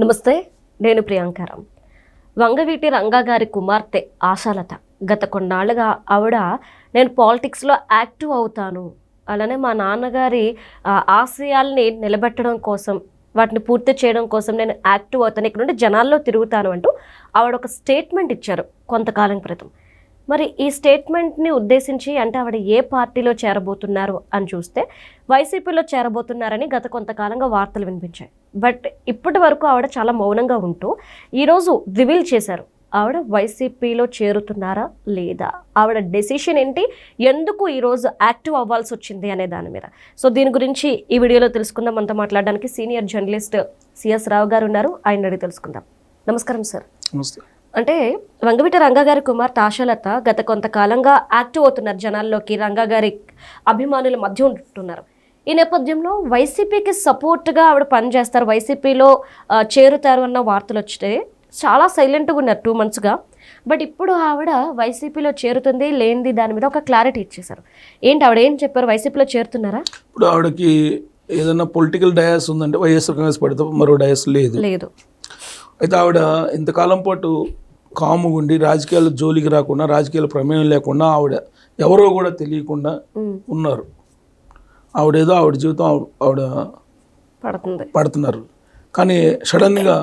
నమస్తే, నేను ప్రియాంకారం. వంగవీటి రంగా గారి కుమార్తె ఆశాలత గత కొన్నాళ్ళుగా ఆవిడ నేను పాలిటిక్స్లో యాక్టివ్ అవుతాను, అలానే మా నాన్నగారి ఆశయాల్ని నిలబెట్టడం కోసం, వాటిని పూర్తి చేయడం కోసం నేను యాక్టివ్ అవుతాను, ఇక్కడ నుండి జనాల్లో తిరుగుతాను అంటూ ఆవిడ ఒక స్టేట్మెంట్ ఇచ్చారు కొంతకాలం క్రితం. మరి ఈ స్టేట్మెంట్ని ఉద్దేశించి అంటే ఆవిడ ఏ పార్టీలో చేరబోతున్నారు అని చూస్తే వైసీపీలో చేరబోతున్నారని గత కొంతకాలంగా వార్తలు వినిపించాయి. బట్ ఇప్పటి వరకు ఆవిడ చాలా మౌనంగా ఉంటూ ఈరోజు రివీల్ చేశారు ఆవిడ వైసీపీలో చేరుతున్నారా లేదా, ఆవిడ డెసిషన్ ఏంటి, ఎందుకు ఈరోజు యాక్టివ్ అవ్వాల్సి వచ్చింది అనే దాని మీద. సో దీని గురించి ఈ వీడియోలో తెలుసుకుందాం. మనతో మాట్లాడడానికి సీనియర్ జర్నలిస్ట్ సిఎస్ రావు గారు ఉన్నారు, ఆయన అడిగి తెలుసుకుందాం. నమస్కారం సార్. నమస్తే. అంటే వంగవీటి రంగా గారి కుమార్తె ఆశాలత గత కొంతకాలంగా యాక్టివ్ అవుతున్నారు, జనాల్లోకి రంగా గారి అభిమానుల మధ్య ఉంటున్నారు. ఈ నేపథ్యంలో వైసీపీకి సపోర్ట్గా ఆవిడ పనిచేస్తారు, వైసీపీలో చేరుతారు అన్న వార్తలు వచ్చే చాలా సైలెంట్గా ఉన్నారు 2 monthsగా. బట్ ఇప్పుడు ఆవిడ వైసీపీలో చేరుతుంది లేనిది దాని మీద ఒక క్లారిటీ ఇచ్చేశారు. ఏంటి ఆవిడ ఏం చెప్పారు, వైసీపీలో చేరుతున్నారా? ఇప్పుడు ఆవిడకి ఏదైనా పొలిటికల్ డయాస్ ఉందంటే వైఎస్ఆర్ కాంగ్రెస్ పార్టీ తప్ప మరో డయాస్ లేదు. అయితే ఆవిడ ఇంతకాలం పాటు కాముగుండి రాజకీయాల జోలికి రాకుండా, రాజకీయాల ప్రమేయం లేకుండా, ఆవిడ ఎవరో కూడా తెలియకుండా ఉన్నారు. ఆవిడేదో ఆవిడ జీవితం ఆవిడ పడుతున్నారు. కానీ సడన్గా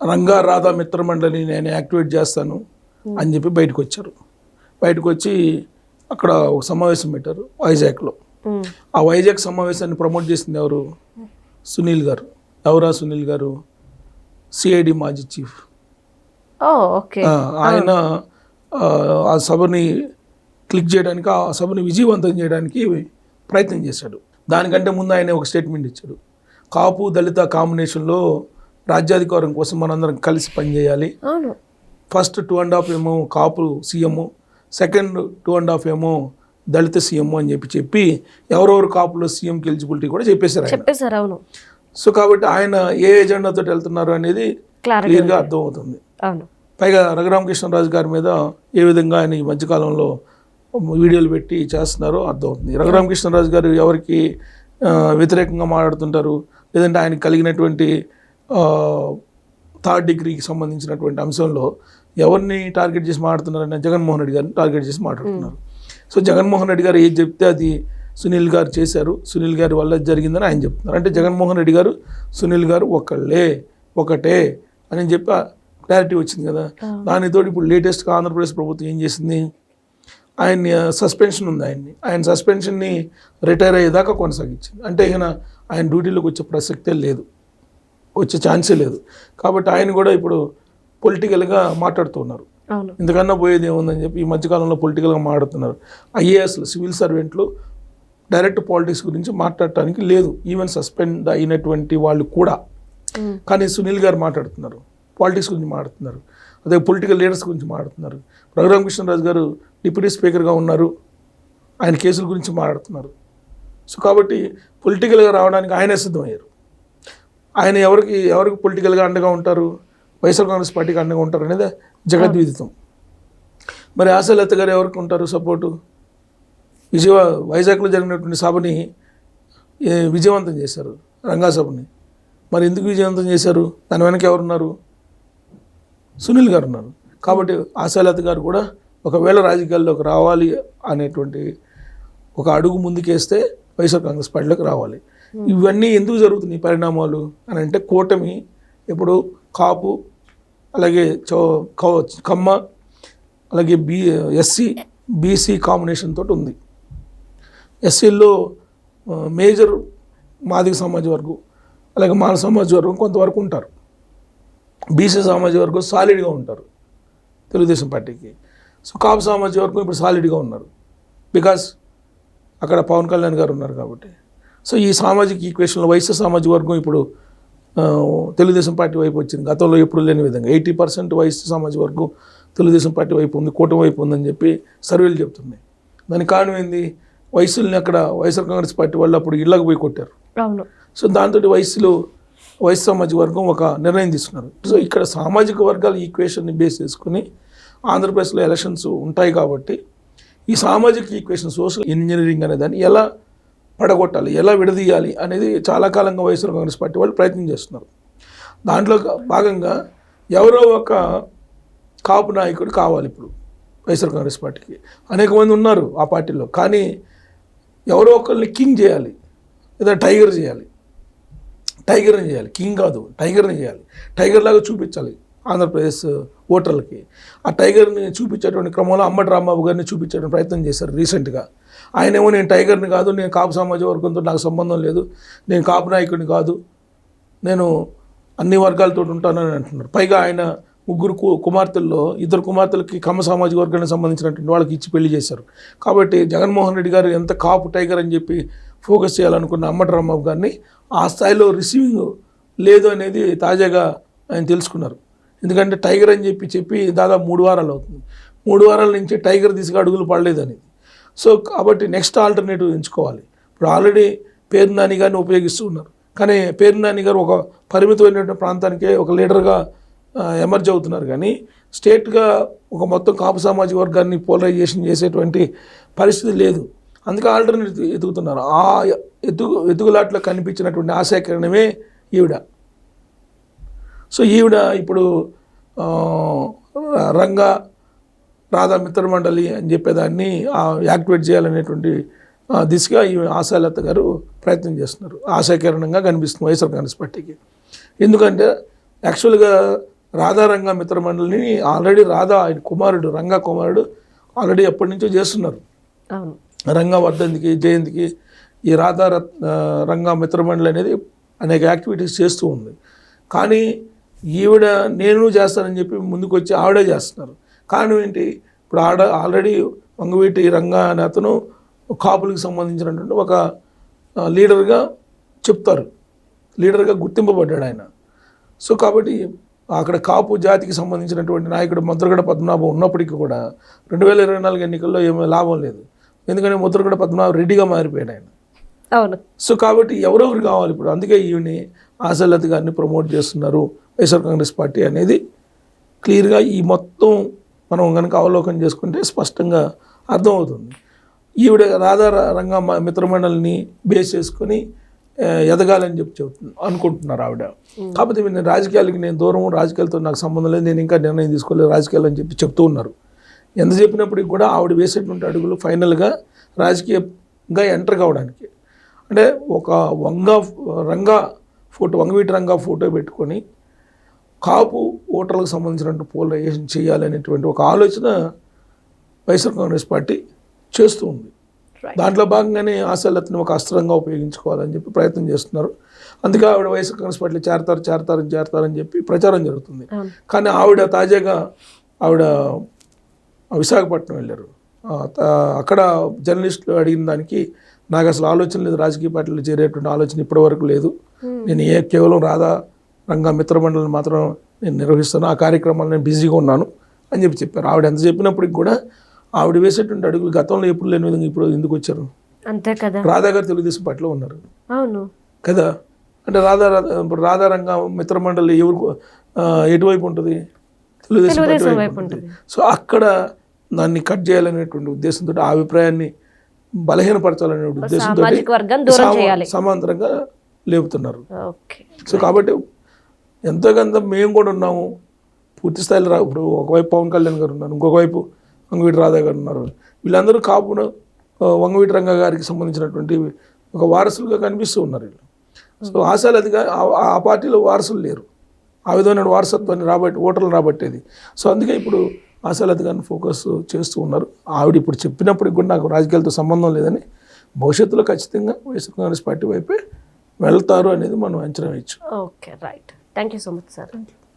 రంగా రాధా మిత్రమండలి నేను యాక్టివేట్ చేస్తాను అని చెప్పి బయటకు వచ్చారు. బయటకు వచ్చి అక్కడ ఒక సమావేశం పెట్టారు వైజాగ్లో. ఆ వైజాగ్ సమావేశాన్ని ప్రమోట్ చేసింది ఎవరు? సునీల్ గారు. ఎవరా సునీల్ గారు? సిఐడి మాజీ చీఫ్. ఆయన ఆ సభని క్లిక్ చేయడానికి, ఆ సభని విజయవంతం చేయడానికి ప్రయత్నం చేశాడు. దానికంటే ముందు ఆయన ఒక స్టేట్మెంట్ ఇచ్చాడు. కాపు దళిత కాంబినేషన్లో రాజ్యాధికారం కోసం మనందరం కలిసి పనిచేయాలి. ఫస్ట్ 2.5 ఏమో కాపు సీఎం, సెకండ్ 2.5 ఏమో దళిత సీఎం అని చెప్పి ఎవరెవరు కాపులో సీఎంకి ఎలిజిబిలిటీ కూడా చెప్పేశారు. అవును. సో కాబట్టి ఆయన ఏ ఎజెండాతో వెళ్తున్నారు అనేది క్లియర్గా అర్థమవుతుంది. పైగా రఘురామకృష్ణరాజు గారి మీద ఏ విధంగా ఆయన ఈ మధ్యకాలంలో వీడియోలు పెట్టి చేస్తున్నారో అర్థమవుతుంది. రఘురామకృష్ణరాజు గారు ఎవరికి వ్యతిరేకంగా మాట్లాడుతుంటారు, లేదంటే ఆయనకి కలిగినటువంటి 3rd డిగ్రీకి సంబంధించినటువంటి అంశంలో ఎవరిని టార్గెట్ చేసి మాట్లాడుతున్నారని జగన్మోహన్ రెడ్డి గారిని టార్గెట్ చేసి మాట్లాడుతున్నారు. సో జగన్మోహన్ రెడ్డి గారు ఏది చెప్తే అది సునీల్ గారు చేశారు, సునీల్ గారి వల్ల జరిగిందని ఆయన చెప్తున్నారు. అంటే జగన్మోహన్ రెడ్డి గారు సునీల్ గారు ఒకటే అని చెప్పి క్లారిటీ వచ్చింది కదా. దానితో ఇప్పుడు లేటెస్ట్గా ఆంధ్రప్రదేశ్ ప్రభుత్వం ఏం చేసింది, ఆయన్ని సస్పెన్షన్ ఉంది, ఆయన సస్పెన్షన్ని రిటైర్ అయ్యేదాకా కొనసాగించింది. అంటే ఇక ఆయన డ్యూటీలోకి వచ్చే ప్రసక్తే లేదు, వచ్చే ఛాన్సే లేదు. కాబట్టి ఆయన కూడా ఇప్పుడు పొలిటికల్గా మాట్లాడుతున్నారు. ఇంతకన్నా పోయేది ఏముందని చెప్పి ఈ మధ్యకాలంలో పొలిటికల్గా మాట్లాడుతున్నారు. ఐఏఎస్లు, సివిల్ సర్వెంట్లు డైరెక్ట్ పాలిటిక్స్ గురించి మాట్లాడటానికి లేదు, ఈవెన్ సస్పెండ్ అయినటువంటి వాళ్ళు కూడా. కానీ సునీల్ గారు మాట్లాడుతున్నారు, పాలిటిక్స్ గురించి మాట్లాడుతున్నారు, అదే పొలిటికల్ లీడర్స్ గురించి మాట్లాడుతున్నారు. రఘురామకృష్ణరాజు గారు డిప్యూటీ స్పీకర్గా ఉన్నారు, ఆయన కేసుల గురించి మాట్లాడుతున్నారు. సో కాబట్టి పొలిటికల్గా రావడానికి ఆయనే సిద్ధమయ్యారు. ఆయన ఎవరికి పొలిటికల్గా అండగా ఉంటారు, వైఎస్ఆర్ కాంగ్రెస్ పార్టీకి అండగా ఉంటారు అనేది జగద్విదితం. మరి ఆశాలత గారు ఎవరికి ఉంటారు సపోర్టు? వైజాగ్లో జరిగినటువంటి సభని విజయవంతం చేశారు, రంగా సభని. మరి ఎందుకు విజయవంతం చేశారు? దాని వెనక ఎవరున్నారు? సునీల్ గారు ఉన్నారు. కాబట్టి ఆశాలత గారు కూడా ఒకవేళ రాజకీయాల్లోకి రావాలి అనేటువంటి ఒక అడుగు ముందుకేస్తే వైఎస్ఆర్ కాంగ్రెస్ పార్టీలోకి రావాలి. ఇవన్నీ ఎందుకు జరుగుతున్నాయి పరిణామాలు అని అంటే, కూటమి ఇప్పుడు కాపు, అలాగే కమ్మ, అలాగే ఎస్సీ బీసీ కాంబినేషన్ తోటి ఉంది. ఎస్సీల్లో మేజర్ మాదిగ సమాజ వర్గం, అలాగే మాల సమాజ వర్గం కొంతవరకు ఉంటారు. బీసీ సమాజ వర్గం సాలిడ్గా ఉంటారు తెలుగుదేశం పార్టీకి. సో కాపు సమాజ వర్గం ఇప్పుడు సాలిడ్గా ఉన్నారు, బికాస్ అక్కడ పవన్ కళ్యాణ్ గారు ఉన్నారు కాబట్టి. సో ఈ సామాజిక ఈక్వేషన్లో వైశ్య సామాజిక వర్గం ఇప్పుడు తెలుగుదేశం పార్టీ వైపు వచ్చింది, గతంలో ఎప్పుడు లేని విధంగా 80% వైశ్య సామాజిక వర్గం తెలుగుదేశం పార్టీ వైపు ఉంది, కూటమి వైపు ఉందని చెప్పి సర్వేలు చెప్తున్నాయి. దానికి కారణం ఏంది? వయసుల్ని అక్కడ వైఎస్ఆర్ కాంగ్రెస్ పార్టీ వాళ్ళు అప్పుడు ఇళ్ళకు పోయి కొట్టారు. సో దాంతో వైశ్య సామాజిక వర్గం ఒక నిర్ణయం తీసుకున్నారు. సో ఇక్కడ సామాజిక వర్గాల ఈక్వేషన్ని బేస్ చేసుకుని ఆంధ్రప్రదేశ్లో ఎలక్షన్స్ ఉంటాయి కాబట్టి ఈ సామాజిక ఈక్వేషన్, సోషల్ ఇంజనీరింగ్ అనే దాన్ని ఎలా పడగొట్టాలి, ఎలా విడదీయాలి అనేది చాలా కాలంగా వైఎస్ఆర్ కాంగ్రెస్ పార్టీ వాళ్ళు ప్రయత్నం చేస్తున్నారు. దాంట్లో భాగంగా ఎవరో ఒక కాపు నాయకుడు కావాలి ఇప్పుడు వైఎస్ఆర్ కాంగ్రెస్ పార్టీకి. అనేక మంది ఉన్నారు ఆ పార్టీలో, కానీ ఎవరో ఒకరిని కింగ్ చేయాలి లేదా టైగర్ చేయాలి. టైగర్ని చేయాలి, కింగ్ కాదు, టైగర్ని చేయాలి. టైగర్ లాగా చూపించాలి ఆంధ్రప్రదేశ్ ఓటర్లకి. ఆ టైగర్ని చూపించేటువంటి క్రమంలో అంబటి రాంబాబు గారిని చూపించడానికి ప్రయత్నం చేశారు రీసెంట్గా. ఆయనేమో నేను టైగర్ని కాదు, నేను కాపు సమాజ వర్గంతో నాకు సంబంధం లేదు, నేను కాపు నాయకుడిని కాదు, నేను అన్ని వర్గాలతో ఉంటానని అంటున్నారు. పైగా ఆయన ముగ్గురు కుమార్తెల్లో 2 కుమార్తెలకి కమ్మ సామాజిక వర్గానికి సంబంధించినటువంటి వాళ్ళకి ఇచ్చి పెళ్లి చేశారు. కాబట్టి జగన్మోహన్ రెడ్డి గారు ఎంత కాపు టైగర్ అని చెప్పి ఫోకస్ చేయాలనుకున్న అంబటి రాంబాబు గారిని ఆ స్థాయిలో రిసీవింగ్ లేదు అనేది తాజాగా ఆయన తెలుసుకున్నారు. ఎందుకంటే టైగర్ అని చెప్పి దాదాపు 3 వారాలు అవుతుంది. 3 వారాల నుంచి టైగర్ దిశగా అడుగులు పడలేదని. సో కాబట్టి నెక్స్ట్ ఆల్టర్నేటివ్ ఎంచుకోవాలి. ఇప్పుడు ఆల్రెడీ పేరు నాని గారిని ఉపయోగిస్తూ ఉన్నారు, కానీ పేరు నాని గారు ఒక పరిమితమైనటువంటి ప్రాంతానికే ఒక లీడర్గా ఎమర్జ్ అవుతున్నారు, కానీ స్టేట్గా ఒక మొత్తం కాపు సామాజిక వర్గాన్ని పోలరైజేషన్ చేసేటువంటి పరిస్థితి లేదు. అందుకే ఆల్టర్నేటివ్ ఎదుగుతున్నారు. ఆ ఎదుగులాట్లో కనిపించినటువంటి ఆశాకిరణమే ఈవిడ. సో ఈవిడ ఇప్పుడు రంగా రాధా మిత్రమండలి అని చెప్పేదాన్ని యాక్టివేట్ చేయాలనేటువంటి దిశగా ఈ ఆశాలత గారు ప్రయత్నం చేస్తున్నారు. ఆశాకిరణంగా కనిపిస్తుంది వైఎస్ఆర్ కాంగ్రెస్ పార్టీకి. ఎందుకంటే యాక్చువల్గా రాధా రంగా మిత్రమండలిని ఆల్రెడీ రాధా ఆయన కుమారుడు రంగా కుమారుడు ఆల్రెడీ ఎప్పటి నుంచో చేస్తున్నారు. రంగా వర్ధంతికి జయంతికి ఈ రాధా రంగా మిత్రమండలి అనేది అనేక యాక్టివిటీస్ చేస్తూ ఉంది. కానీ ఈవిడ నేను చేస్తానని చెప్పి ముందుకు వచ్చి ఆవిడే చేస్తున్నారు. కారణం ఏంటి? ఇప్పుడు ఆల్రెడీ వంగవీటి రంగా అనే అతను కాపులకు సంబంధించినటువంటి ఒక లీడర్గా చెప్తారు, లీడర్గా గుర్తింపబడ్డాడు ఆయన. సో కాబట్టి అక్కడ కాపు జాతికి సంబంధించినటువంటి నాయకుడు ముద్రగడ పద్మనాభం ఉన్నప్పటికీ కూడా 2024 ఎన్నికల్లో ఏమీ లాభం లేదు. ఎందుకంటే ముద్రగడ పద్మనాభం రెడ్డిగా మారిపోయాడు ఆయన. అవును. సో కాబట్టి ఎవరెవరు కావాలి ఇప్పుడు? అందుకే ఈవిని ఆశాలత గారిని ప్రమోట్ చేస్తున్నారు వైఎస్ఆర్ కాంగ్రెస్ పార్టీ అనేది క్లియర్గా ఈ మొత్తం మనం కనుక అవలోకనం చేసుకుంటే స్పష్టంగా అర్థమవుతుంది. ఈవిడ రాధా రంగా మిత్రమండలిని బేస్ చేసుకొని ఎదగాలని చెప్తుంది అనుకుంటున్నారు ఆవిడ. కాకపోతే నేను రాజకీయాలకి నేను దూరం, రాజకీయాలతో నాకు సంబంధం లేదు, నేను ఇంకా నిర్ణయం తీసుకోలేదు రాజకీయాలు అని చెప్తూ ఉన్నారు. ఎంత చెప్పినప్పటికీ కూడా ఆవిడ వేసేటువంటి అడుగులు ఫైనల్గా రాజకీయంగా ఎంటర్ కావడానికి. అంటే ఒక వంగవీటి రంగా ఫోటో పెట్టుకొని కాపు ఓటర్లకు సంబంధించినటువంటి పోలరైజేషన్ చేయాలనేటువంటి ఒక ఆలోచన వైఎస్ఆర్ కాంగ్రెస్ పార్టీ చేస్తూ ఉంది. దాంట్లో భాగంగానే ఆశాలతని ఒక అస్త్రంగా ఉపయోగించుకోవాలని చెప్పి ప్రయత్నం చేస్తున్నారు. అందుకే ఆవిడ వైఎస్ఆర్ కాంగ్రెస్ పార్టీలో చేరతారని చెప్పి ప్రచారం జరుగుతుంది. కానీ ఆవిడ తాజాగా విశాఖపట్నం వెళ్ళారు. అక్కడ జర్నలిస్టులు అడిగిన దానికి నాకు అసలు ఆలోచన లేదు, రాజకీయ పార్టీలో చేరేటువంటి ఆలోచన ఇప్పటివరకు లేదు, నేను కేవలం రాధా రంగా మిత్రమండలిని మాత్రం నేను నిర్వహిస్తాను, ఆ కార్యక్రమాలు నేను బిజీగా ఉన్నాను అని చెప్పారు. ఆవిడ ఎంత చెప్పినప్పటికి కూడా ఆవిడ వేసేటువంటి అడుగులు గతంలో ఎప్పుడు లేని విధంగా ఇప్పుడు ఎందుకు వచ్చారు? అంతే కదా. రాధా గారు తెలుగుదేశం పార్టీలో ఉన్నారు. అవును కదా. అంటే రాధా రంగా మిత్రమండలి ఎటువైపు ఉంటుంది? తెలుగుదేశం వైపు ఉంటుంది. సో అక్కడ దాన్ని కట్ చేయాలనేటువంటి ఉద్దేశంతో, ఆ అభిప్రాయాన్ని బలహీనపరచాలనే ఉద్దేశంతో సమాంతరంగా లేపుతున్నారు. సో కాబట్టి ఎంతో కొంత మేము కూడా ఉన్నాము, పూర్తి స్థాయిలో ఇప్పుడు ఒకవైపు పవన్ కళ్యాణ్ గారు ఉన్నారు, ఇంకొక వైపు వంగవీటి రాధా గారు ఉన్నారు. వీళ్ళందరూ కాపున వంగవీటి రంగా గారికి సంబంధించినటువంటి ఒక వారసులుగా కనిపిస్తూ ఉన్నారు వీళ్ళు. సో ఆశాలతిగా ఆ పార్టీలో వారసులు లేరు, ఆ విధమైన వారసత్వాన్ని ఓటర్లు రాబట్టేది. సో అందుకే ఇప్పుడు ఆశాలత గారిని ఫోకస్ చేస్తూ ఉన్నారు. ఆవిడ ఇప్పుడు చెప్పినప్పటికి కూడా నాకు రాజకీయాలతో సంబంధం లేదని, భవిష్యత్తులో ఖచ్చితంగా వైఎస్ఆర్ కాంగ్రెస్ పార్టీ వైపే వెళ్తారు అనేది మనం అంచనా వేయచ్చు. Okay, right. Thank you so much sir.